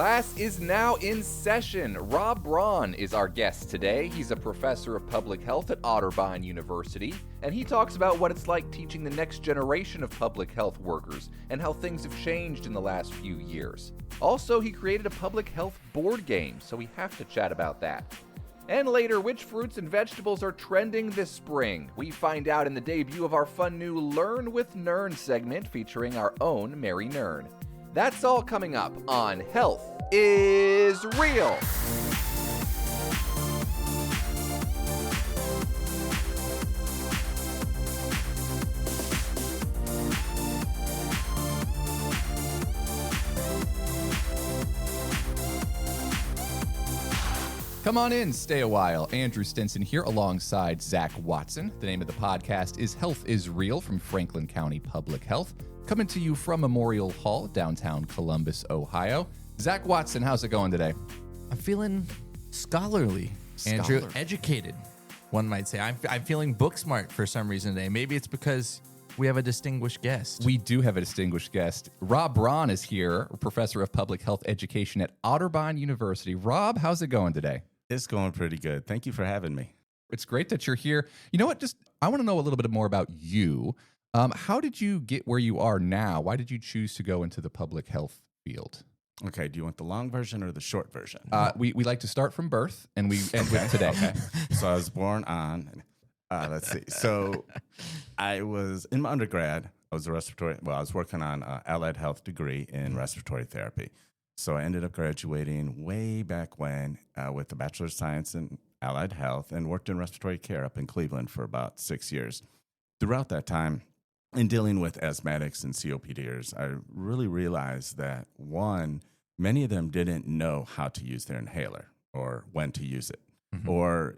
Class is now in session. Rob Braun is our guest today. He's a professor of public health at Otterbein University, and he talks about what it's like teaching the next generation of public health workers and how things have changed in the last few years. Also, he created a public health board game, so we have to chat about that. And later, which fruits and vegetables are trending this spring? We find out in the debut of our fun new Learn with Nern segment featuring our own Mary Nern. That's all coming up on Health is Real. Come on in, stay a while. Andrew Stinson here alongside Zach Watson. The name of the podcast is Health is Real from Franklin County Public Health. Coming to you from Memorial Hall, downtown Columbus, Ohio. Zach Watson, how's it going today? I'm feeling scholarly, Andrew. Educated, one might say. I'm feeling book smart for some reason today. Maybe it's because we have a distinguished guest. We do have a distinguished guest. Rob Braun is here, professor of public health education at Otterbein University. Rob, how's it going today? It's going pretty good. Thank you for having me. It's great that you're here. You know what? I want to know a little bit more about you. How did you get where you are now? Why did you choose to go into the public health field? Okay, do you want the long version or the short version? We like to start from birth, and we end with today. Okay. So I was born on, let's see. So I was in my undergrad. I was working on an allied health degree in respiratory therapy. So I ended up graduating way back when with a Bachelor of Science in Allied Health and worked in respiratory care up in Cleveland for about 6 years. Throughout that time, in dealing with asthmatics and COPDers, I really realized that, one, many of them didn't know how to use their inhaler or when to use it, or,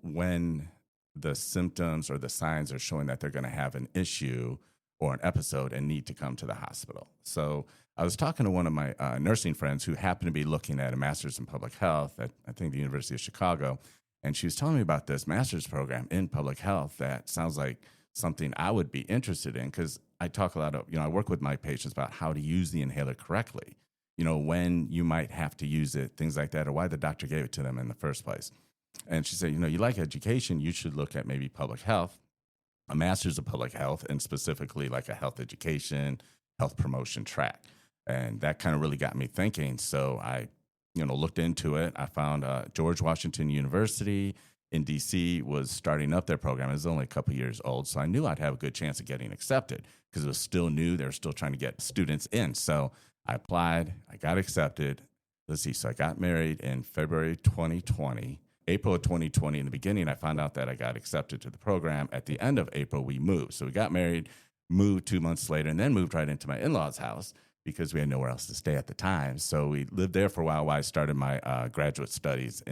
when the symptoms or the signs are showing that they're going to have an issue or an episode and need to come to the hospital. So I was talking to one of my nursing friends who happened to be looking at a master's in public health at, I think, the University of Chicago, and she was telling me about this master's program in public health that sounds like something I would be interested in, because I talk a lot of, I work with my patients about how to use the inhaler correctly, when you might have to use it, things like that, or why the doctor gave it to them in the first place. And she said, you like education, you should look at maybe public health, a master's of public health, and specifically like a health education, health promotion track. And that kind of really got me thinking. So I, looked into it. I found George Washington University in D.C. was starting up their program. It was only a couple years old, so I knew I'd have a good chance of getting accepted because it was still new. They were still trying to get students in. So I applied. I got accepted. So I got married in February 2020. April of 2020, in the beginning, I found out that I got accepted to the program. At the end of April, we moved. So we got married, moved 2 months later, and then moved right into my in-laws' house because we had nowhere else to stay at the time. So we lived there for a while I started my graduate studies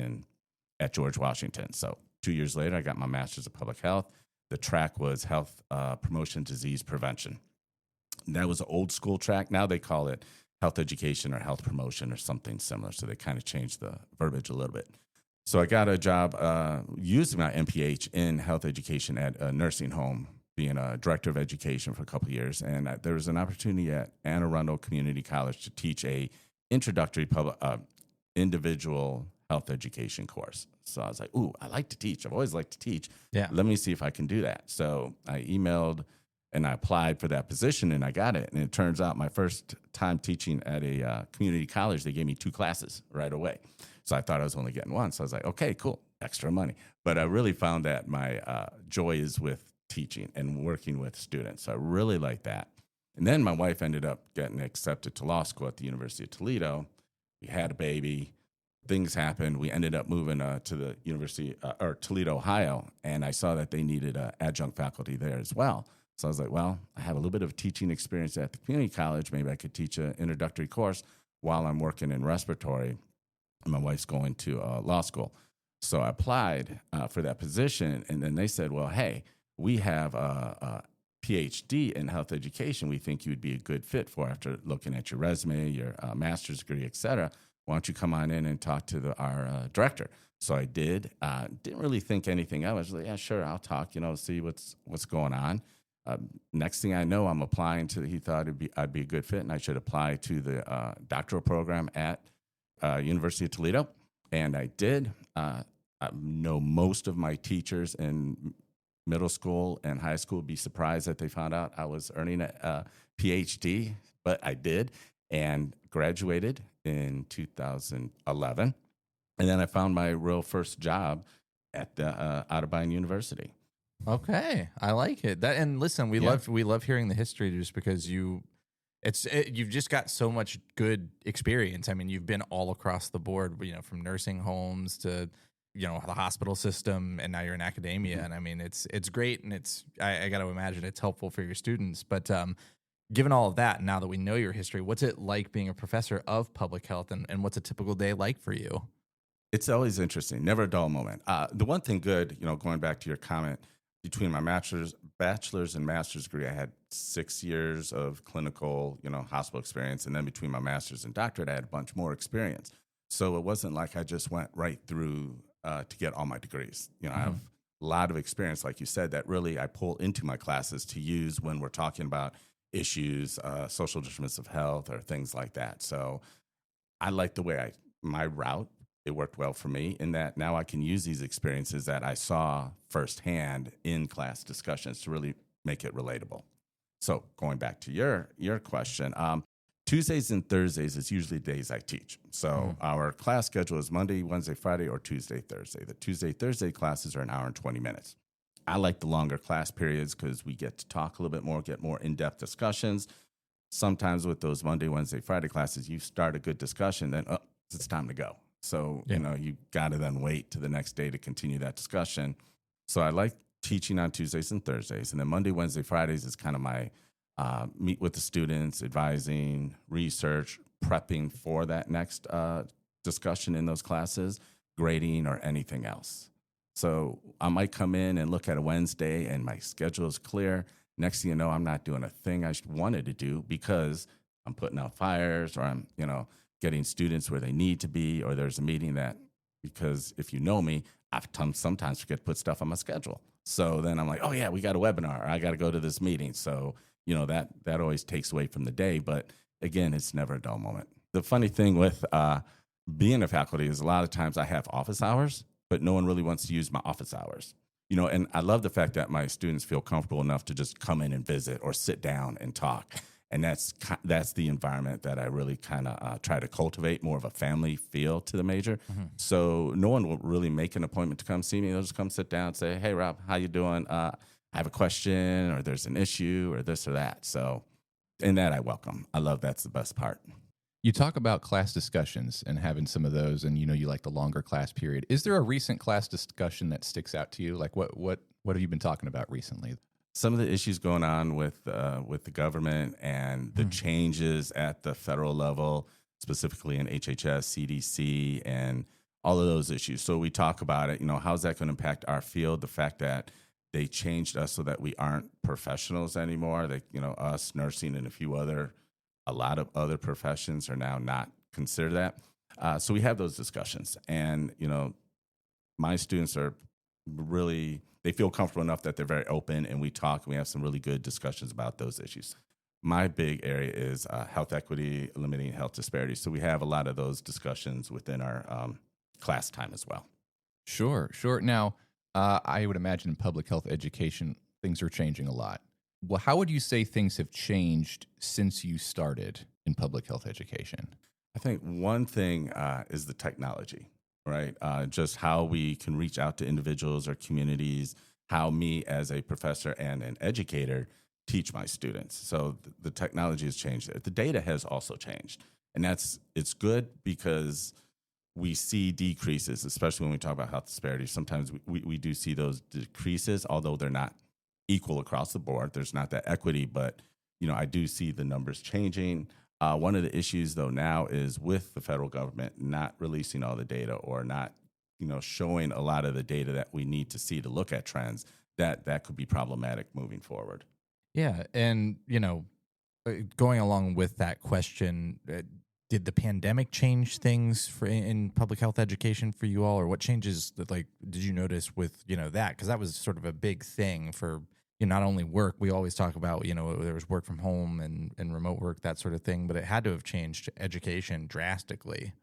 at George Washington. So 2 years later, I got my master's of public health. The track was health promotion, disease prevention. And that was an old school track. Now they call it health education or health promotion or something similar. So they kind of changed the verbiage a little bit. So I got a job using my MPH in health education at a nursing home, being a director of education for a couple of years. And there was an opportunity at Anne Arundel Community College to teach a introductory individual health education course. So I was like, I like to teach. I've always liked to teach. Yeah. Let me see if I can do that. So I emailed and I applied for that position and I got it. And it turns out my first time teaching at a community college, they gave me 2 classes right away. So I thought I was only getting one. So I was like, okay, cool, extra money. But I really found that my joy is with teaching and working with students. So I really like that. And then my wife ended up getting accepted to law school at the University of Toledo. We had a baby. Things happened. We ended up moving to the University or Toledo, Ohio, and I saw that they needed adjunct faculty there as well. So I was like, well, I have a little bit of teaching experience at the community college. Maybe I could teach an introductory course while I'm working in respiratory, and my wife's going to law school. So I applied for that position, and then they said, well, hey, we have a PhD in health education we think you would be a good fit for after looking at your resume, your master's degree, et cetera. Why don't you come on in and talk to our director? So I did. Didn't really think anything of it. I was like, yeah, sure, I'll talk, see what's going on. Next thing I know, I'm applying to, he thought I'd be a good fit and I should apply to the doctoral program at University of Toledo, and I did. I know most of my teachers in middle school and high school would be surprised that they found out I was earning a PhD, but I did, and graduated in 2011. And then I found my real first job at the Otterbein University. Okay, I like it. That, and listen, we love hearing the history just because you've just got so much good experience. I mean, you've been all across the board, from nursing homes to the hospital system, and now you're in academia. Mm-hmm. And I mean, it's great, and I got to imagine it's helpful for your students. But given all of that, now that we know your history, what's it like being a professor of public health, and what's a typical day like for you? It's always interesting, never a dull moment. The one thing good, going back to your comment, between my bachelor's and master's degree, I had 6 years of clinical, hospital experience. And then between my master's and doctorate, I had a bunch more experience. So it wasn't like I just went right through to get all my degrees. I have a lot of experience, like you said, that really I pull into my classes to use when we're talking about issues, social determinants of health or things like that. So I like the way my route. It worked well for me in that now I can use these experiences that I saw firsthand in class discussions to really make it relatable. So going back to your question, Tuesdays and Thursdays is usually days I teach. So our class schedule is Monday, Wednesday, Friday, or Tuesday, Thursday. The Tuesday, Thursday classes are an hour and 20 minutes. I like the longer class periods because we get to talk a little bit more, get more in-depth discussions. Sometimes with those Monday, Wednesday, Friday classes, you start a good discussion, then it's time to go. So, you got to then wait to the next day to continue that discussion. So I like teaching on Tuesdays and Thursdays. And then Monday, Wednesday, Fridays is kind of my meet with the students, advising, research, prepping for that next discussion in those classes, grading, or anything else. So I might come in and look at a Wednesday and my schedule is clear. Next thing you know, I'm not doing a thing I wanted to do because I'm putting out fires or I'm, getting students where they need to be, or there's a meeting because if you know me, I sometimes forget to put stuff on my schedule. So then I'm like, oh yeah, we got a webinar. I got to go to this meeting. So, that always takes away from the day. But again, it's never a dull moment. The funny thing with being a faculty is a lot of times I have office hours, but no one really wants to use my office hours. And I love the fact that my students feel comfortable enough to just come in and visit or sit down and talk. And that's the environment that I really kind of try to cultivate, more of a family feel to the major. Mm-hmm. So no one will really make an appointment to come see me. They'll just come sit down and say, hey, Rob, how you doing? I have a question, or there's an issue, or this or that. So in that I welcome. I love that's the best part. You talk about class discussions and having some of those, and you like the longer class period. Is there a recent class discussion that sticks out to you? Like what have you been talking about recently? Some of the issues going on with the government and the changes at the federal level, specifically in HHS, CDC, and all of those issues. So we talk about it, how's that going to impact our field? The fact that they changed us so that we aren't professionals anymore. That, us, nursing, and a lot of other professions are now not considered that. So we have those discussions. And, my students are really, they feel comfortable enough that they're very open, and we talk, and we have some really good discussions about those issues. My big area is health equity, eliminating health disparities. So we have a lot of those discussions within our class time as well. Sure. Now, I would imagine in public health education, things are changing a lot. Well, how would you say things have changed since you started in public health education? I think one thing is the technology. Right? Just how we can reach out to individuals or communities, how me as a professor and an educator teach my students. So the technology has changed. The data has also changed. And it's good because we see decreases, especially when we talk about health disparities. Sometimes we do see those decreases, although they're not equal across the board. There's not that equity, but I do see the numbers changing. One of the issues, though, now is with the federal government not releasing all the data or not, showing a lot of the data that we need to see to look at trends, that could be problematic moving forward. Yeah. And, going along with that question, did the pandemic change things in public health education for you all? Or what changes did you notice with, that? Because that was sort of a big thing for not only work. We always talk about, there was work from home and remote work, that sort of thing, but it had to have changed education drastically.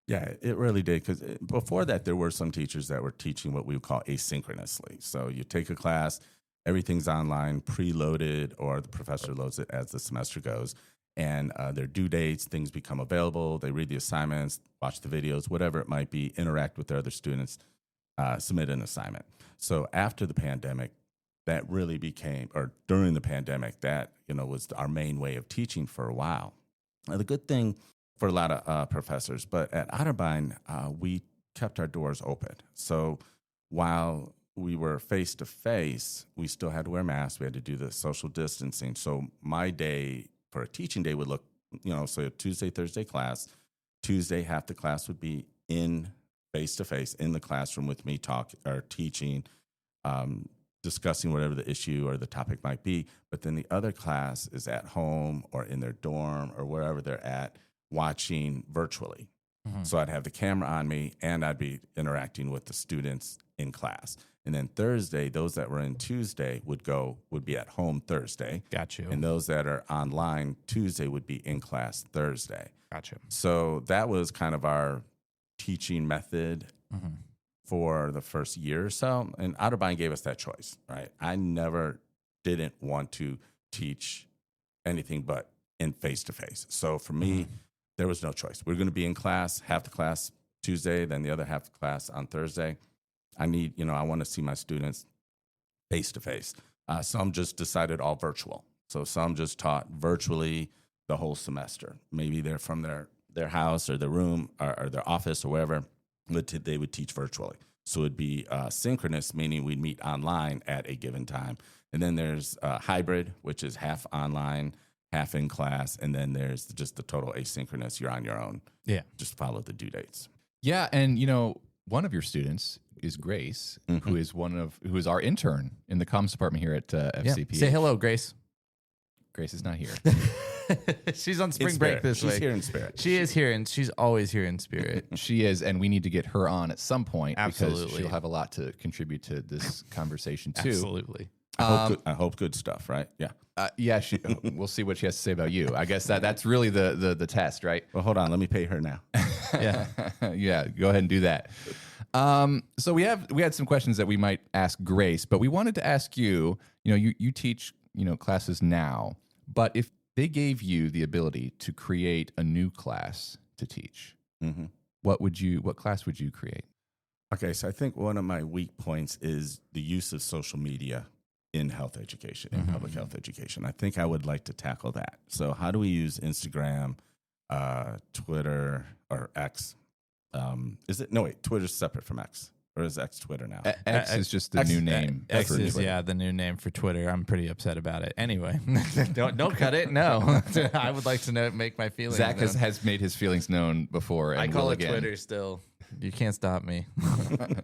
Yeah, it really did. Because before that, there were some teachers that were teaching what we would call asynchronously. So you take a class, everything's online, preloaded, or the professor loads it as the semester goes. And their due dates, things become available. They read the assignments, watch the videos, whatever it might be, interact with their other students, submit an assignment. So after the pandemic, that really became, or during the pandemic, that was our main way of teaching for a while. Now, the good thing for a lot of professors, but at Otterbein, we kept our doors open. So while we were face to face, we still had to wear masks. We had to do the social distancing. So my day for a teaching day would look, so Tuesday, Thursday class. Tuesday, half the class would be in face to face in the classroom with me, teaching, discussing whatever the issue or the topic might be. But then the other class is at home or in their dorm or wherever they're at, watching virtually. Mm-hmm. So I'd have the camera on me and I'd be interacting with the students in class. And then Thursday, those that were in Tuesday would be at home Thursday. Got you. And those that are online Tuesday would be in class Thursday. Gotcha. So that was kind of our teaching method for the first year or so. And Otterbein gave us that choice, right? I didn't want to teach anything but in face-to-face. So for me, there was no choice. We're going to be in class, half the class Tuesday, then the other half the class on Thursday. I want to see my students face-to-face. Some just decided all virtual. So some just taught virtually the whole semester. Maybe they're from their house or their room or their office or wherever, but they would teach virtually. So it'd be synchronous, meaning we'd meet online at a given time. And then there's hybrid, which is half online, half in class, and then there's just the total asynchronous. You're on your own. Yeah. Just follow the due dates. Yeah, and one of your students is Grace, who is our intern in the comms department here at FCP. Say hello, Grace. Grace is not here. She's on spring break this week. She's here in spirit. She is here, and she's always here in spirit. She is, and we need to get her on at some point. Absolutely. Because she'll have a lot to contribute to this conversation too. Absolutely. I hope good stuff, right? Yeah. Yeah, we'll see what she has to say about you. I guess that's really the test, right? Well, hold on. Let me pay her now. Yeah. Yeah, go ahead and do that. So we had some questions that we might ask Grace, but we wanted to ask you, you teach, classes now, but if they gave you the ability to create a new class to teach, what class would you create? Okay, so I think one of my weak points is the use of social media in health education, in public health education. I think I would like to tackle that. So how do we use Instagram, Twitter, or X? Twitter's separate from X. Or is X Twitter now? X is just the new name. X is the new name for Twitter. I'm pretty upset about it. Anyway, don't cut it. No, I would like to make my feelings. Zach has made his feelings known before. And I call it again. Twitter still. You can't stop me.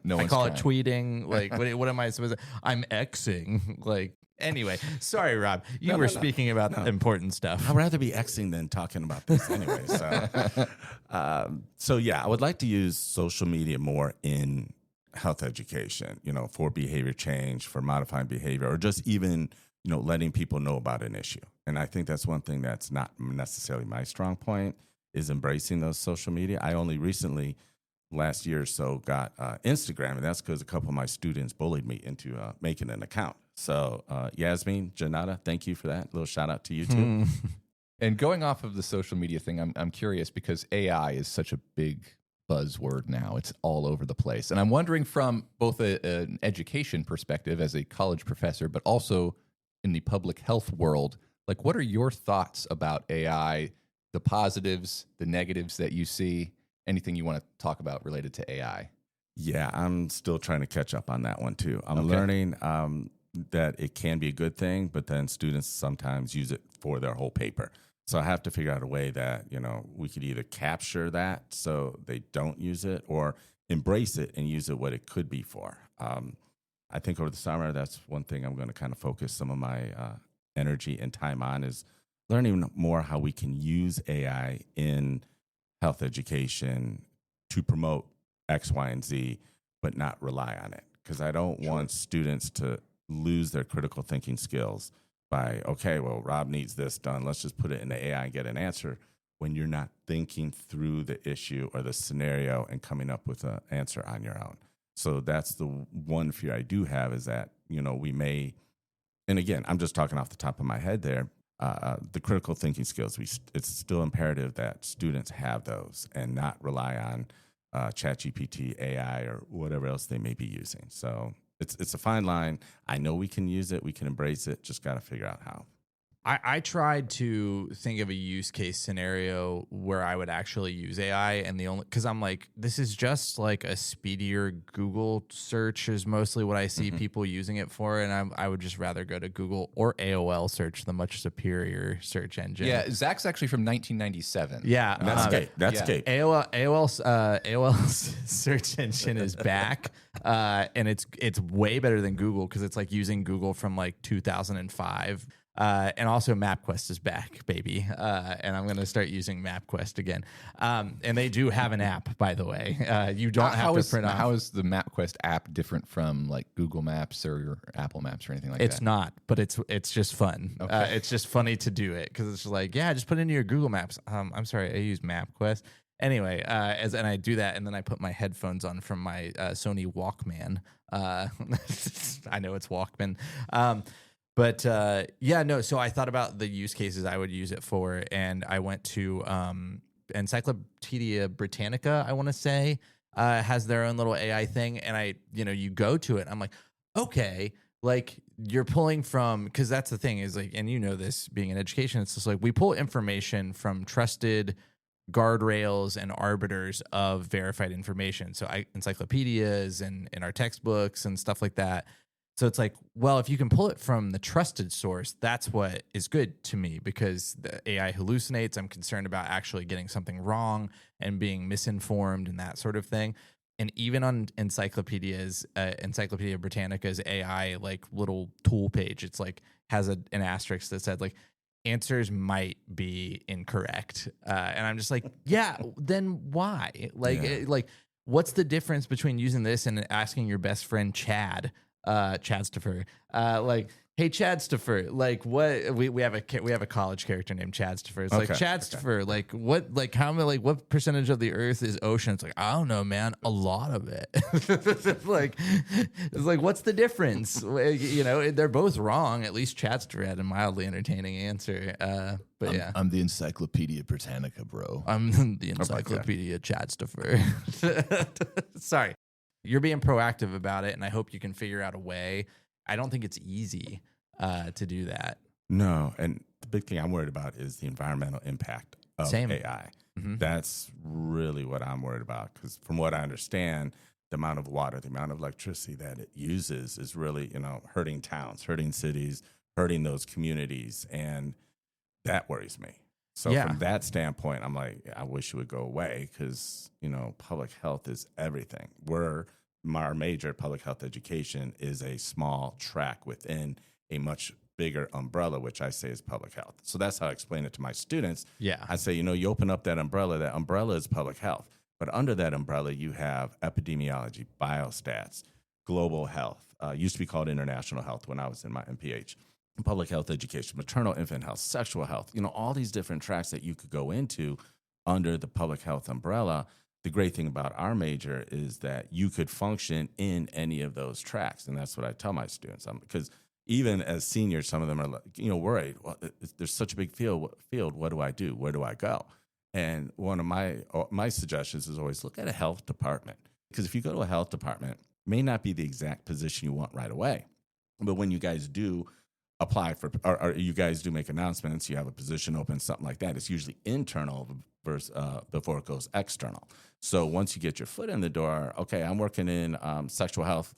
No, I call it tweeting. Like, what am I supposed to? I'm Xing. Like, anyway, sorry, Rob. You were speaking about important stuff. I'd rather be Xing than talking about this anyway. So yeah, I would like to use social media more in health education, for behavior change, for modifying behavior, or just even, letting people know about an issue. And I think that's one thing that's not necessarily my strong point, is embracing those social media. I only recently, last year or so, got Instagram, and that's because a couple of my students bullied me into making an account. So Yasmin, Janata, thank you for that. A little shout out to you too. And going off of the social media thing, I'm curious because AI is such a big buzzword now. It's all over the place. And I'm wondering from both an education perspective as a college professor, but also in the public health world, like what are your thoughts about AI, the positives, the negatives that you see, anything you want to talk about related to AI? Yeah, I'm still trying to catch up on that one too. I'm learning that it can be a good thing, but then students sometimes use it for their whole paper. So I have to figure out a way that, we could either capture that so they don't use it or embrace it and use it what it could be for. I think over the summer, that's one thing I'm going to kind of focus some of my energy and time on, is learning more how we can use AI in health education to promote X, Y, and Z, but not rely on it. Because I don't want students to lose their critical thinking skills by, Rob needs this done. Let's just put it in the AI and get an answer. when you're not thinking through the issue or the scenario and coming up with an answer on your own. So that's the one fear I do have, is that, we may, and again, I'm just talking off the top of my head there, the critical thinking skills, it's still imperative that students have those and not rely on ChatGPT, AI, or whatever else they may be using. So it's a fine line. I know we can use it. We can embrace it. Just got to figure out how. I tried to think of a use case scenario where I would actually use AI, and because I'm like, this is just like a speedier Google search is mostly what I see people using it for, and I would just rather go to Google or AOL search, the much superior search engine. Yeah, Zach's actually from 1997. Yeah, That's Kate. AOL's search engine is back, and it's way better than Google because it's like using Google from like 2005. And also MapQuest is back, baby. And I'm going to start using MapQuest again. And they do have an app, by the way. You don't have to print off. How is the MapQuest app different from like Google Maps or Apple Maps or anything like that? It's not, but it's just fun. Okay. It's just funny to do it because it's just like, yeah, just put it into your Google Maps. I'm sorry, I use MapQuest. Anyway, and I do that, and then I put my headphones on from my Sony Walkman. I know it's Walkman. But so I thought about the use cases I would use it for, and I went to Encyclopedia Britannica, I want to say, has their own little AI thing, and you go to it, and I'm like, okay, like you're pulling from, because that's the thing is like, and this being in education, it's just like we pull information from trusted guardrails and arbiters of verified information. So encyclopedias and in our textbooks and stuff like that. So it's like, well, if you can pull it from the trusted source, that's what is good to me, because the AI hallucinates. I'm concerned about actually getting something wrong and being misinformed and that sort of thing. And even on Encyclopedia Britannica's AI like little tool page, it's like has an asterisk that said like answers might be incorrect. And I'm just like, yeah, then why? Like what's the difference between using this and asking your best friend Chad? Chadstopher, like, hey Chadstopher, like what we have a college character named Chadstopher. It's like Chadstopher, like what, like how many, like what percentage of the earth is ocean? It's like, I don't know, man, a lot of it. It's like what's the difference? They're both wrong. At least Chadstopher had a mildly entertaining answer. But I'm the Encyclopedia Britannica, bro. I'm the Encyclopedia Chadstopher. Sorry. You're being proactive about it, and I hope you can figure out a way. I don't think it's easy to do that. No, and the big thing I'm worried about is the environmental impact of AI. Mm-hmm. That's really what I'm worried about, because from what I understand, the amount of water, the amount of electricity that it uses is really, hurting towns, hurting cities, hurting those communities, and that worries me. So from that standpoint, I'm like, I wish it would go away, because, public health is everything. Our major, public health education, is a small track within a much bigger umbrella, which I say is public health. So that's how I explain it to my students. Yeah. I say, you open up that umbrella is public health. But under that umbrella, you have epidemiology, biostats, global health, used to be called international health when I was in my MPH. Public health education, maternal infant health, sexual health, all these different tracks that you could go into under the public health umbrella. The great thing about our major is that you could function in any of those tracks. And that's what I tell my students. Because even as seniors, some of them are worried. Well, there's such a big field. What do I do? Where do I go? And one of my suggestions is always look at a health department. Because if you go to a health department, it may not be the exact position you want right away. But when you guys do apply for, or you guys do make announcements, you have a position open, something like that, it's usually internal before it goes external. So once you get your foot in the door, okay, I'm working in sexual health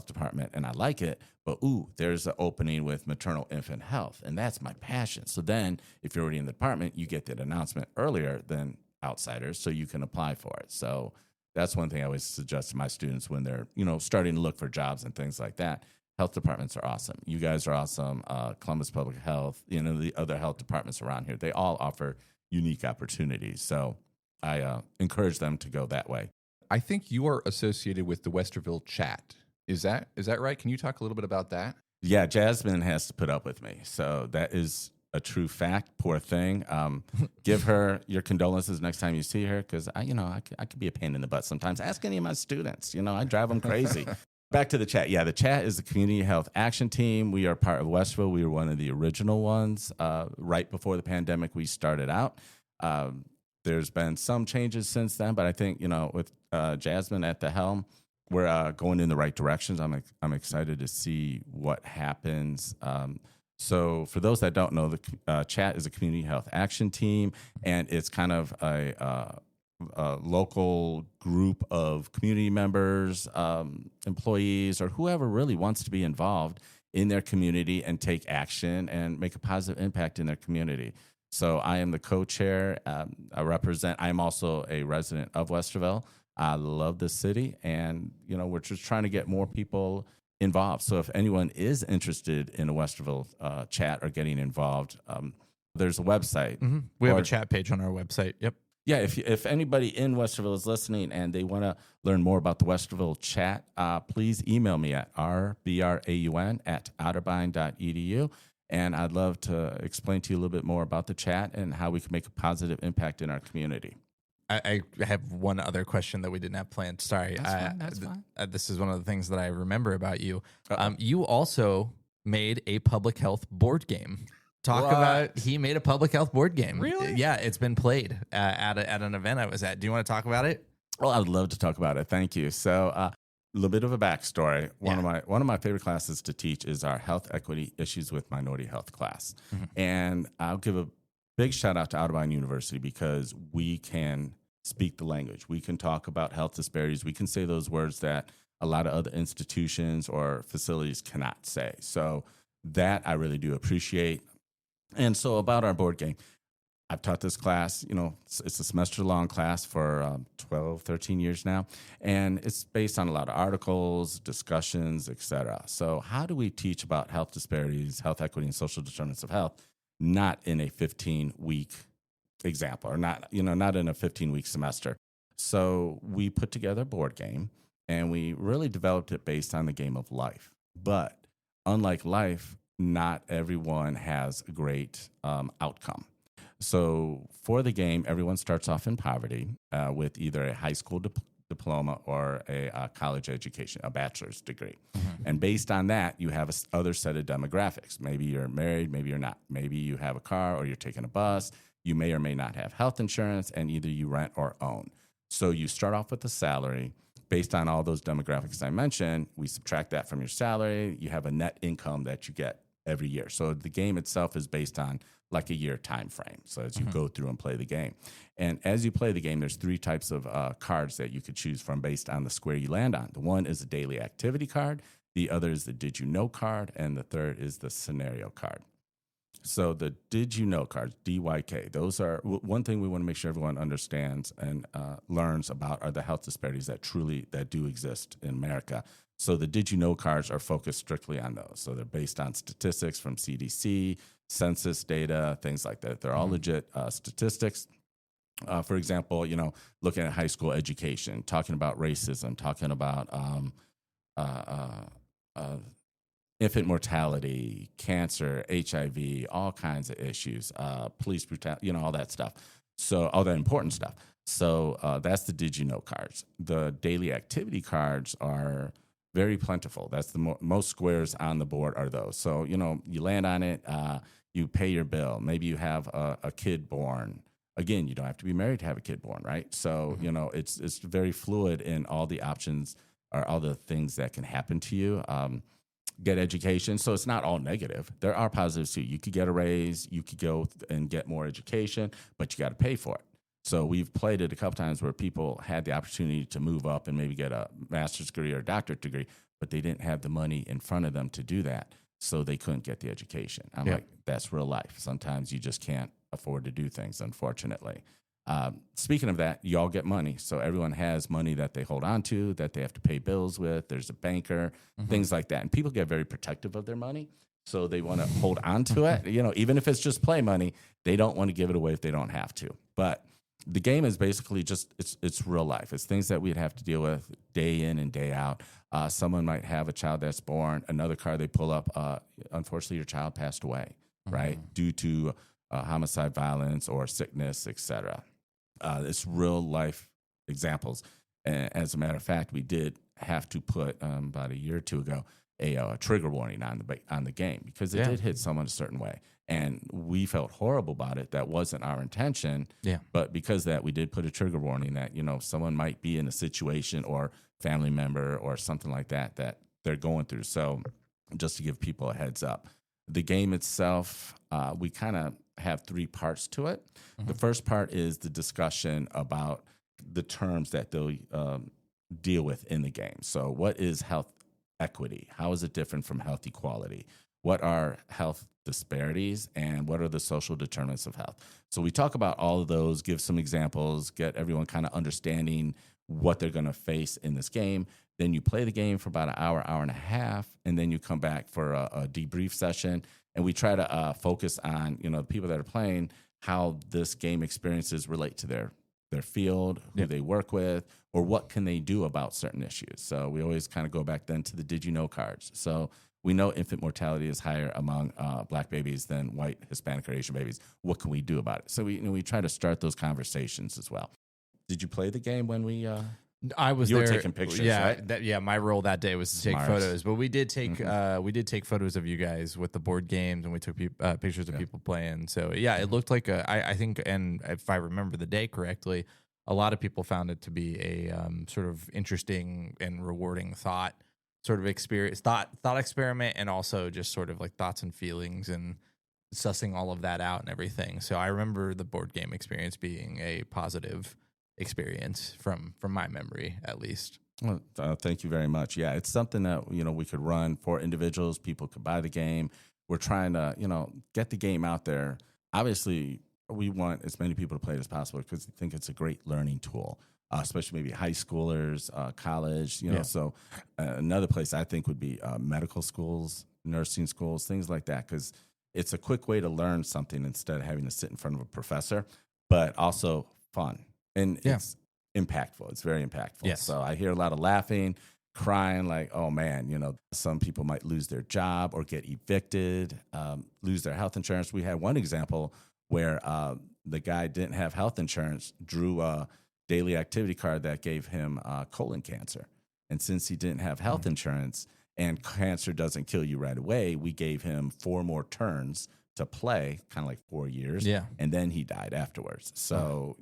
department, and I like it, but there's an opening with maternal infant health, and that's my passion. So then if you're already in the department, you get that announcement earlier than outsiders, so you can apply for it. So that's one thing I always suggest to my students when they're, starting to look for jobs and things like that. Health departments are awesome. You guys are awesome. Columbus Public Health, the other health departments around here, they all offer unique opportunities. So I encourage them to go that way. I think you are associated with the Westerville chat. Is that right? Can you talk a little bit about that? Yeah, Jasmine has to put up with me. So that is a true fact. Poor thing. Give her your condolences next time you see her, because I could be a pain in the butt sometimes. Ask any of my students. I drive them crazy. Back to the chat. Yeah, the chat is the Community Health Action Team. We are part of Westville. We were one of the original ones. Right before the pandemic, we started out. There's been some changes since then, but I think, with Jasmine at the helm, we're going in the right directions. I'm excited to see what happens. So for those that don't know, the chat is a Community Health Action Team, and it's kind of a local group of community members, employees, or whoever really wants to be involved in their community and take action and make a positive impact in their community. So I am the co-chair. I'm also a resident of Westerville. I love the city, and we're just trying to get more people involved. So if anyone is interested in a Westerville chat or getting involved, there's a website. Mm-hmm. We have a chat page on our website. Yep. Yeah, if anybody in Westerville is listening and they want to learn more about the Westerville chat, please email me at rbraun@otterbein.edu. And I'd love to explain to you a little bit more about the chat and how we can make a positive impact in our community. I have one other question that we didn't have planned. Sorry. That's fine. This is one of the things that I remember about you. You also made a public health board game. He made a public health board game. Really? Yeah, it's been played at an event I was at. Do you want to talk about it? Well, I would love to talk about it. Thank you. So a little bit of a backstory. One of my favorite classes to teach is our health equity issues with minority health class. Mm-hmm. And I'll give a big shout out to Otterbein University because we can speak the language. We can talk about health disparities. We can say those words that a lot of other institutions or facilities cannot say. So that I really do appreciate. And so about our board game, I've taught this class, it's a semester-long class for 12, 13 years now, and it's based on a lot of articles, discussions, et cetera. So how do we teach about health disparities, health equity, and social determinants of health, not in a 15-week example, or not in a 15-week semester? So we put together a board game, and we really developed it based on the game of life. But unlike life, not everyone has a great outcome. So for the game, everyone starts off in poverty with either a high school diploma or a college education, a bachelor's degree. Mm-hmm. And based on that, you have other set of demographics. Maybe you're married, maybe you're not. Maybe you have a car or you're taking a bus. You may or may not have health insurance, and either you rent or own. So you start off with a salary. Based on all those demographics I mentioned, we subtract that from your salary. You have a net income that you get every year. So the game itself is based on like a year time frame. So as you go through and play the game. And as you play the game, there's three types of cards that you could choose from based on the square you land on. The one is a daily activity card. The other is the did you know card. And the third is the scenario card. So the did you know cards, DYK, those are one thing we want to make sure everyone understands and learns about are the health disparities that do exist in America. So the did you know cards are focused strictly on those. So they're based on statistics from CDC, census data, things like that. They're all legit statistics. For example, looking at high school education, talking about racism, talking about infant mortality, cancer, HIV, all kinds of issues, police brutality, all that stuff. So all that important stuff. So that's the did you know cards. The daily activity cards are very plentiful. That's the most squares on the board are those. So, you land on it, you pay your bill. Maybe you have a kid born. Again, you don't have to be married to have a kid born, right? So, it's very fluid in all the options or all the things that can happen to you. Get education. So it's not all negative. There are positives too. You could get a raise, you could go and get more education, but you got to pay for it. So we've played it a couple times where people had the opportunity to move up and maybe get a master's degree or a doctorate degree, but they didn't have the money in front of them to do that. So they couldn't get the education. I'm like, that's real life. Sometimes you just can't afford to do things, unfortunately. Speaking of that, you all get money. So everyone has money that they hold on to, that they have to pay bills with. There's a banker, things like that. And people get very protective of their money. So they want to hold on to it. Even if it's just play money, they don't want to give it away if they don't have to. But the game is basically just, it's real life. It's things that we'd have to deal with day in and day out. Someone might have a child that's born. Another card they pull up, unfortunately, your child passed away. right, due to homicide, violence, or sickness, etc. It's real life examples. As a matter of fact, we did have to put about a year or two ago a trigger warning on the game because it did hit someone a certain way, and we felt horrible about it. That wasn't our intention. Yeah. But because of that, we did put a trigger warning that someone might be in a situation or family member or something like that they're going through. So just to give people a heads up, the game itself, we kind of have three parts to it. The first part is the discussion about the terms that they'll deal with in the game. So what is health equity? How is it different from health equality? What are health disparities, and what are the social determinants of health? So we talk about all of those, give some examples, get everyone kind of understanding what they're going to face in this game. Then you play the game for about an hour, hour and a half, and then you come back for a debrief session. And we try to focus on, the people that are playing, how this game experiences relate to their field, who they work with, or what can they do about certain issues. So we always kind of go back then to the did you know cards. So we know infant mortality is higher among Black babies than white, Hispanic, or Asian babies. What can we do about it? So we try to start those conversations as well. Did you play the game when we... I was you there. were taking pictures, right? My role that day was to take Smart. photos, but we did take photos of you guys with the board games, and we took pictures of people playing. So it looked like I think, and if I remember the day correctly, a lot of people found it to be a sort of interesting and rewarding thought experiment, and also just sort of like thoughts and feelings and sussing all of that out and everything. So I remember the board game experience being a positive experience from my memory, at least. Well, thank you very much. Yeah, it's something that we could run for individuals. People could buy the game. We're trying to get the game out there. Obviously, we want as many people to play it as possible because we think it's a great learning tool, especially maybe high schoolers, college. So another place I think would be medical schools, nursing schools, things like that, because it's a quick way to learn something instead of having to sit in front of a professor, but also fun. And it's impactful. It's very impactful. Yes. So I hear a lot of laughing, crying, like, oh, man, some people might lose their job or get evicted, lose their health insurance. We had one example where the guy didn't have health insurance, drew a daily activity card that gave him colon cancer. And since he didn't have health insurance and cancer doesn't kill you right away, we gave him 4 more turns to play, kind of like 4 years. Yeah. And then he died afterwards. So,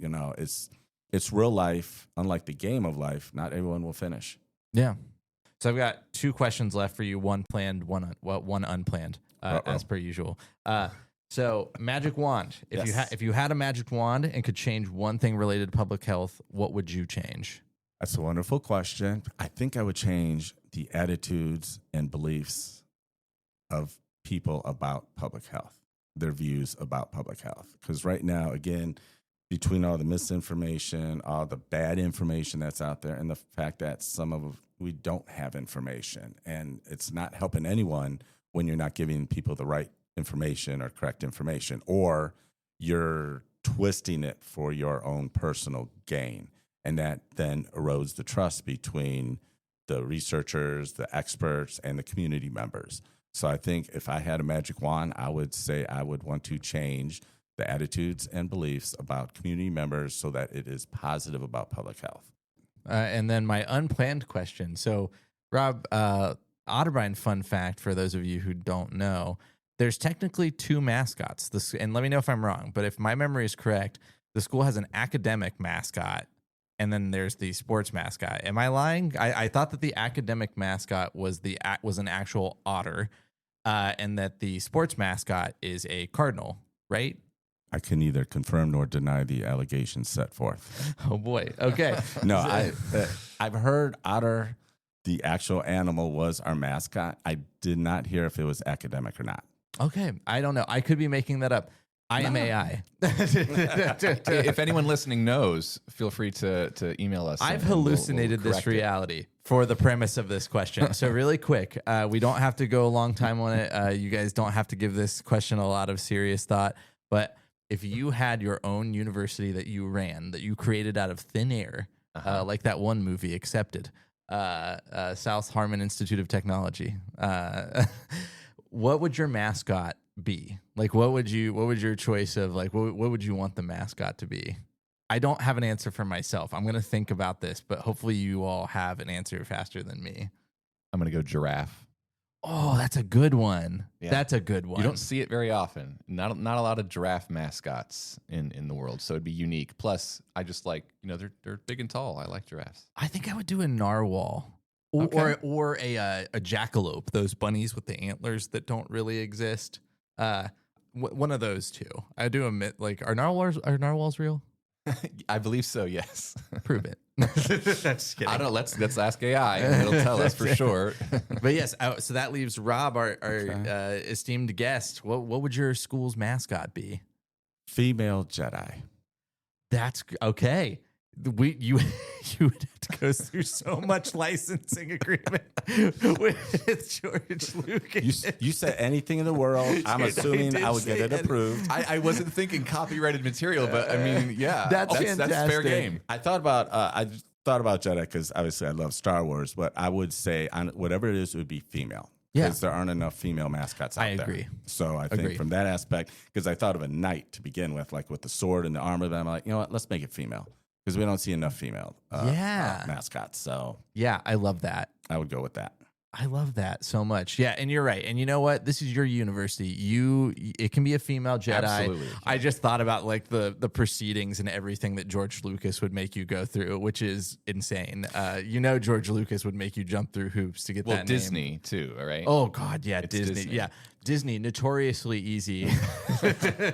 it's real life. Unlike the game of life, not everyone will finish. Yeah. So I've got 2 questions left for you. One planned, one unplanned, as per usual. So magic wand. If you had a magic wand and could change one thing related to public health, what would you change? That's a wonderful question. I think I would change the attitudes and beliefs of people about public health, their views about public health. Because right now, again, between all the misinformation, all the bad information that's out there, and the fact that we don't have information, and it's not helping anyone when you're not giving people the right information or correct information, or you're twisting it for your own personal gain. And that then erodes the trust between the researchers, the experts, and the community members. So I think if I had a magic wand, I would say I would want to change the attitudes and beliefs about community members so that it is positive about public health. And then my unplanned question. So, Rob, Otterbein fun fact for those of you who don't know, there's technically 2 mascots. And let me know if I'm wrong, but if my memory is correct, the school has an academic mascot, and then there's the sports mascot. Am I lying? I thought that the academic mascot was an actual otter, and that the sports mascot is a cardinal, right? I can neither confirm nor deny the allegations set forth. Oh boy. Okay. No, I've heard otter, the actual animal, was our mascot. I did not hear if it was academic or not. Okay. I don't know. I could be making that up. I am AI. If anyone listening knows, feel free to email us. I've hallucinated this reality for the premise of this question. So really quick, we don't have to go a long time on it. You guys don't have to give this question a lot of serious thought. But if you had your own university that you ran, that you created out of thin air, like that one movie, Accepted, South Harmon Institute of Technology, what would your mascot be? Like, what would your choice of like, what would you want the mascot to be? I don't have an answer for myself. I'm going to think about this, but hopefully you all have an answer faster than me. I'm going to go giraffe. Oh, that's a good one. Yeah. That's a good one. You don't see it very often. Not a lot of giraffe mascots in the world, so it'd be unique. Plus, I just like, they're big and tall. I like giraffes. I think I would do a narwhal. Or a jackalope, those bunnies with the antlers that don't really exist. One of those two. I do admit, like, are narwhals real? I believe so, yes. Prove it. That's kidding. I don't know. Let's ask AI. And it'll tell us for sure. But yes, so that leaves Rob, our esteemed guest. What would your school's mascot be? Female Jedi. That's okay. You would have to go through so much licensing agreement with George Lucas. You said anything in the world, I'm assuming I would get it approved. I wasn't thinking copyrighted material, but I mean, yeah, that's fair game. I thought about Jedi because obviously I love Star Wars, but I would say whatever it is, it would be female. Because there aren't enough female mascots out there. I agree. So I think from that aspect, because I thought of a knight to begin with, like with the sword and the armor, then I'm like, you know what, let's make it female. Because we don't see enough female mascots. So yeah, I love that. I would go with that. I love that so much. Yeah, and you're right. And you know what? This is your university. It can be a female Jedi. Absolutely. I just thought about like the proceedings and everything that George Lucas would make you go through, which is insane. George Lucas would make you jump through hoops to get that name. Disney too, all right? Oh God, yeah, Disney. Yeah. Disney, notoriously easy.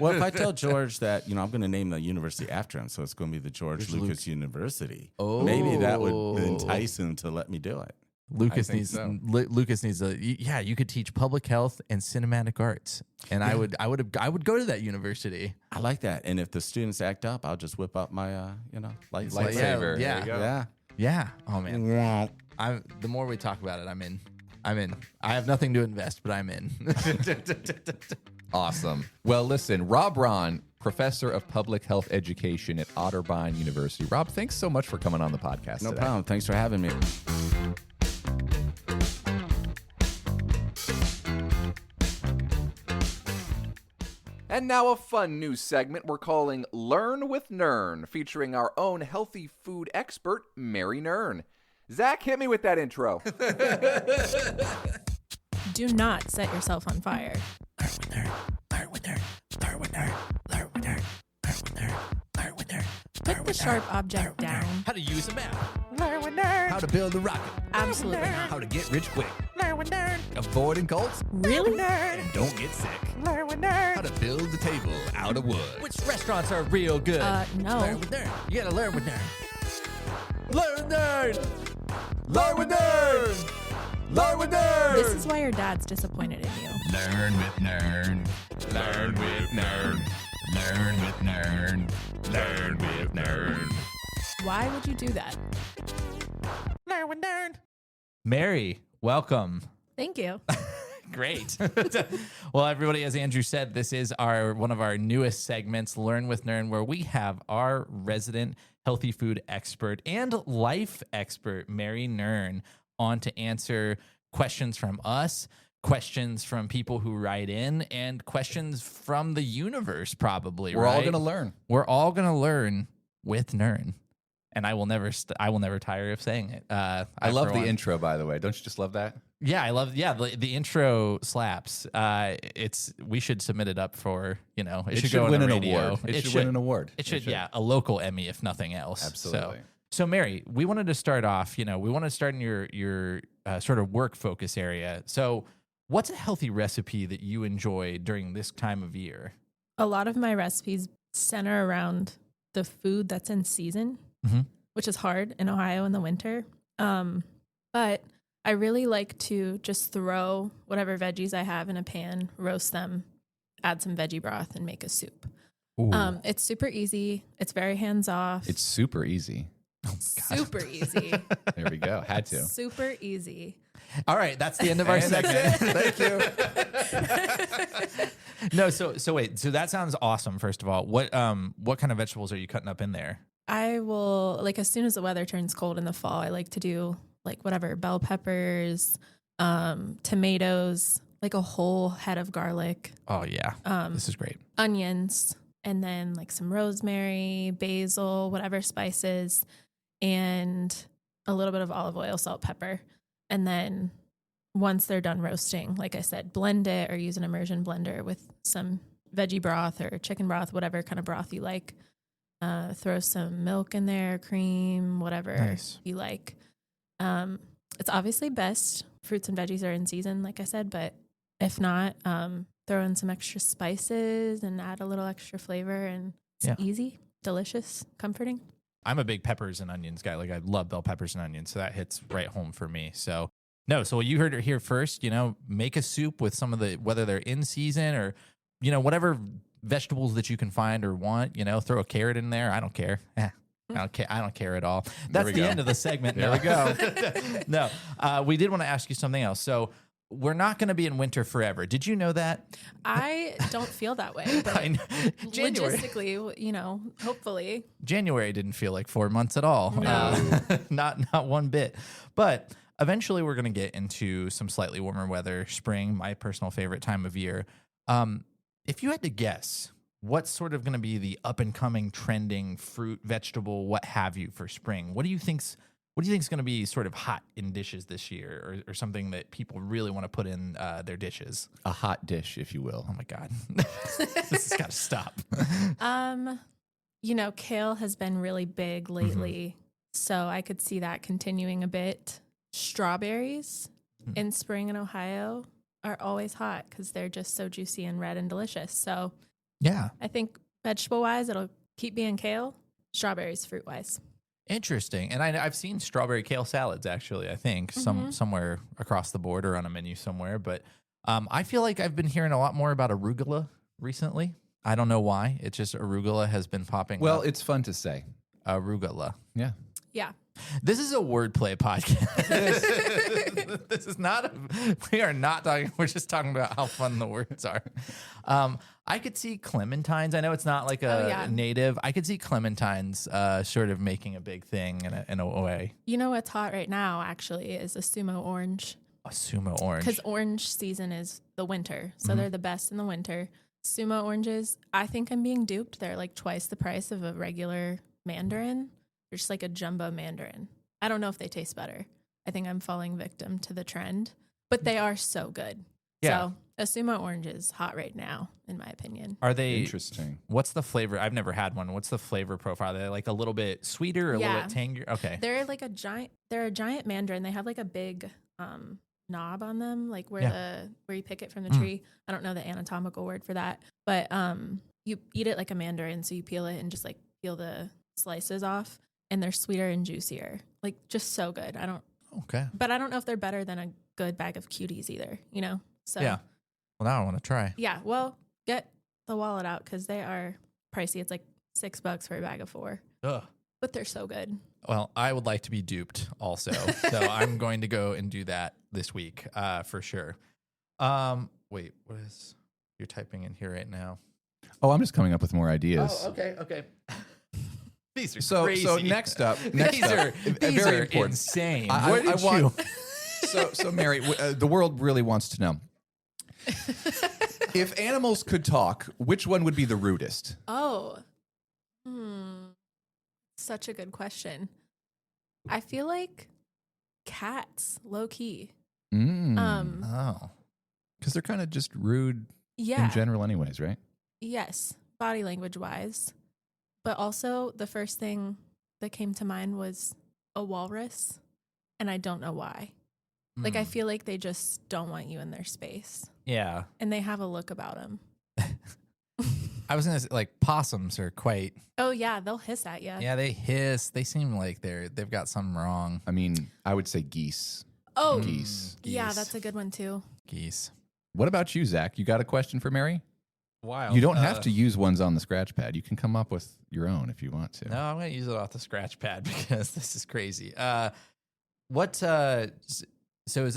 Well, if I tell George that, I'm going to name the university after him, so it's going to be the George Lucas University, maybe that would entice him to let me do it. Lucas needs you could teach public health and cinematic arts. And I would go to that university. I like that. And if the students act up, I'll just whip up my lightsaber. Yeah. There you go. Yeah. Oh man. The more we talk about it, I'm in. I have nothing to invest, but I'm in. Awesome. Well, listen, Rob Braun, professor of public health education at Otterbein University. Rob, thanks so much for coming on the podcast. No problem. Thanks for having me. And now a fun new segment we're calling Learn with Nern, featuring our own healthy food expert, Mary Nern. Zach, hit me with that intro. Do not set yourself on fire. Put the sharp object down. How to use a map. Learn with Nerd. How to build a rocket. Absolutely not. How to get rich quick. Learn with Nerd. Avoiding cults. Really? And don't get sick. Learn with Nerd. How to build a table out of wood. Which restaurants are real good? No. Learn with Nerd. You gotta learn with Nerd. Learn with Nerd. Learn with Nerd. Learn with Nerd. This is why your dad's disappointed in you. Learn with Nerd. Learn with Nerd. Learn with Nerd. Learn with Nerd. Why would you do that? Learn with Nerd. Mary, welcome. Thank you. Great. Well, everybody, as Andrew said, this is one of our newest segments, Learn with Nern, where we have our resident healthy food expert and life expert, Mary Nern, on to answer questions from us, questions from people who write in, and questions from the universe, probably. We're all going to learn. We're all going to learn with Nern. And I will never tire of saying it. I love the intro, by the way. Don't you just love that? Yeah, I love. Yeah, the intro slaps. We should submit it up for it should go win on the an radio. award. It should win an award. It should, yeah, a local Emmy if nothing else. Absolutely. So Mary, we wanted to start off. We want to start in your sort of work focus area. So, what's a healthy recipe that you enjoy during this time of year? A lot of my recipes center around the food that's in season. Mm-hmm. Which is hard in Ohio in the winter. But I really like to just throw whatever veggies I have in a pan, roast them, add some veggie broth, and make a soup. It's super easy. It's very hands-off. It's super easy. Oh, super easy. There we go. Had to. Super easy. All right, that's the end of our segment. Thank you. No, so wait. So that sounds awesome. First of all, what kind of vegetables are you cutting up in there? I will, as soon as the weather turns cold in the fall, I like to do whatever, bell peppers, tomatoes, like a whole head of garlic, Oh yeah, this is great. onions, and then like some rosemary, basil, whatever spices, and a little bit of olive oil, salt, pepper. And then once they're done roasting, like I said, blend it or use an immersion blender with some veggie broth or chicken broth, whatever kind of broth you like. Throw some milk in there, cream, whatever you like. It's obviously best fruits and veggies are in season, like I said, but if not, throw in some extra spices and add a little extra flavor, and it's easy, delicious, comforting. I'm a big peppers and onions guy. Like I love bell peppers and onions, so that hits right home for me. So you heard it here first. Make a soup with some of the, whether they're in season or whatever vegetables that you can find or want. Throw a carrot in there. I don't care. I don't care at all. That's the end of the segment. There we go. No, we did want to ask you something else. So we're not going to be in winter forever. Did you know that? I don't feel that way. But logistically, hopefully. January didn't feel like 4 months at all. No. Not one bit. But eventually we're going to get into some slightly warmer weather, spring, my personal favorite time of year. If you had to guess, what's sort of going to be the up and coming trending fruit, vegetable, what have you for spring? What do you think's going to be sort of hot in dishes this year, or something that people really want to put in their dishes? A hot dish, if you will. Oh my God. This has got to stop. Kale has been really big lately, so I could see that continuing a bit. Strawberries in spring in Ohio are always hot because they're just so juicy and red and delicious. So yeah, I think vegetable-wise, it'll keep being kale. Strawberries fruit-wise. Interesting. And I've seen strawberry kale salads, actually, I think, somewhere across the board or on a menu somewhere. But I feel like I've been hearing a lot more about arugula recently. I don't know why. It's just arugula has been popping up. Well, it's fun to say. Arugula. Yeah. Yeah. This is a wordplay podcast. This is not, we are not talking, we're just talking about how fun the words are. I could see clementines. I know it's not like a native. I could see clementines sort of making a big thing in a way. You know what's hot right now, actually, is a sumo orange. A sumo orange. Because orange season is the winter, so they're the best in the winter. Sumo oranges, I think I'm being duped. They're like twice the price of a regular mandarin. They're just like a jumbo mandarin. I don't know if they taste better. I think I'm falling victim to the trend, but they are so good. Yeah. So a sumo orange is hot right now, in my opinion. Are they interesting? What's the flavor? I've never had one. What's the flavor profile? Are they like a little bit sweeter or a little bit tangier? Okay. They're like a giant mandarin. They have like a big knob on them, like where you pick it from the tree. I don't know the anatomical word for that, but you eat it like a mandarin. So you peel it and just like peel the slices off, and they're sweeter and juicier. Like just so good. But I don't know if they're better than a good bag of cuties either, So yeah. Well, now I want to try. Yeah. Well, get the wallet out because they are pricey. It's like $6 for a bag of 4. Ugh. But they're so good. Well, I would like to be duped also. So I'm going to go and do that this week for sure. Wait, what is you're typing in here right now? Oh, I'm just coming up with more ideas. Oh, okay. These are so crazy. So next up, these are very important. Insane. So Mary, the world really wants to know. If animals could talk, which one would be the rudest? Oh, such a good question. I feel like cats, low key. Because they're kind of just rude in general anyways, right? Yes, body language wise. But also the first thing that came to mind was a walrus, and I don't know why. Like, I feel like they just don't want you in their space. Yeah. And they have a look about them. I was going to say, like, possums are quite... Oh, yeah, they'll hiss at you. Yeah, they hiss. They seem like they've got something wrong. I mean, I would say geese. Oh. Geese. Yeah, that's a good one, too. Geese. What about you, Zach? You got a question for Mary? Wild. You don't have to use ones on the scratch pad. You can come up with your own if you want to. No, I'm going to use it off the scratch pad because this is crazy. So is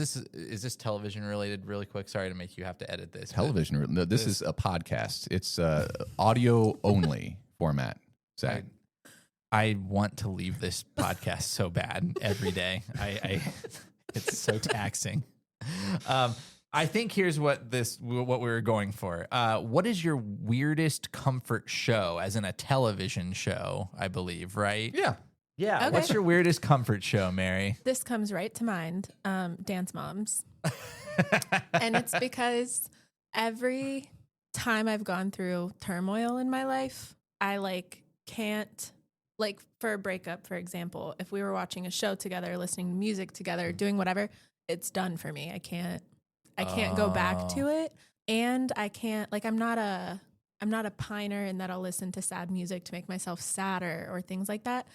this television related really quick? Sorry to make you have to edit this. Television. No, this is a podcast. It's audio only format, Zach. I want to leave this podcast so bad every day. It's so taxing. I think here's what we were going for. What is your weirdest comfort show, as in a television show, I believe, right? Yeah. Yeah. Okay. What's your weirdest comfort show, Mary? This comes right to mind. Dance Moms. And it's because every time I've gone through turmoil in my life, I can't, for a breakup, for example, if we were watching a show together, listening to music together, doing whatever, it's done for me. I can't go back to it. And I can't, I'm not a piner in that I'll listen to sad music to make myself sadder or things like that.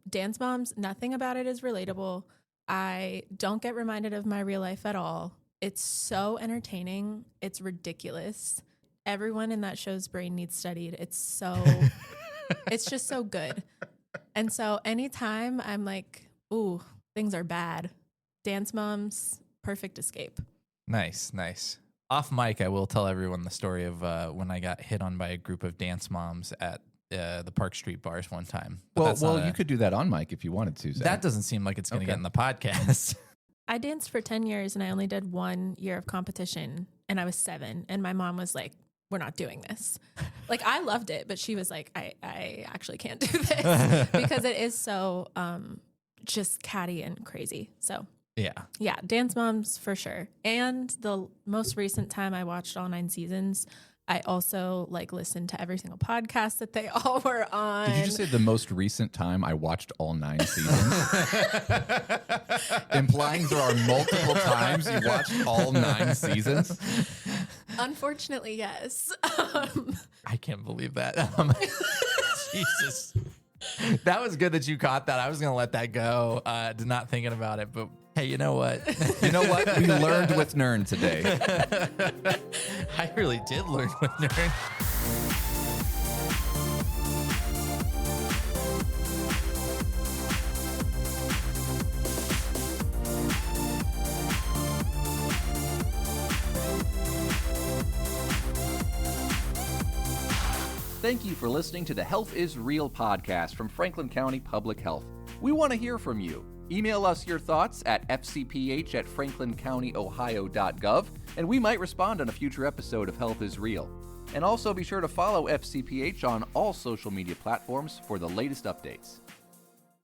Dance Moms, nothing about it is relatable. I don't get reminded of my real life at all. It's so entertaining. It's ridiculous. Everyone in that show's brain needs studied. It's just so good. And so anytime I'm like, ooh, things are bad, Dance Moms, perfect escape. Nice. Off mic, I will tell everyone the story of when I got hit on by a group of dance moms at the Park Street bars one time. But Well, you could do that on mic if you wanted to, Zach. that doesn't seem like it's going to get in the podcast. I danced for 10 years and I only did 1 year of competition and I was 7 and my mom was like, we're not doing this. I loved it, but she was like, I actually can't do this because it is so just catty and crazy. So yeah, Dance Moms for sure. And the most recent time I watched all 9 seasons, I also listened to every single podcast that they all were on. Did you just say the most recent time I watched all 9 seasons? Implying there are multiple times you watched all 9 seasons? Unfortunately, yes. I can't believe that. Jesus. That was good that you caught that. I was going to let that go, not thinking about it, but hey, you know what? You know what? We learned with Nern today. I really did learn with Nern. Thank you for listening to the Health is Real podcast from Franklin County Public Health. We want to hear from you. Email us your thoughts at fcph@franklincountyohio.gov, and we might respond on a future episode of Health is Real. And also be sure to follow FCPH on all social media platforms for the latest updates.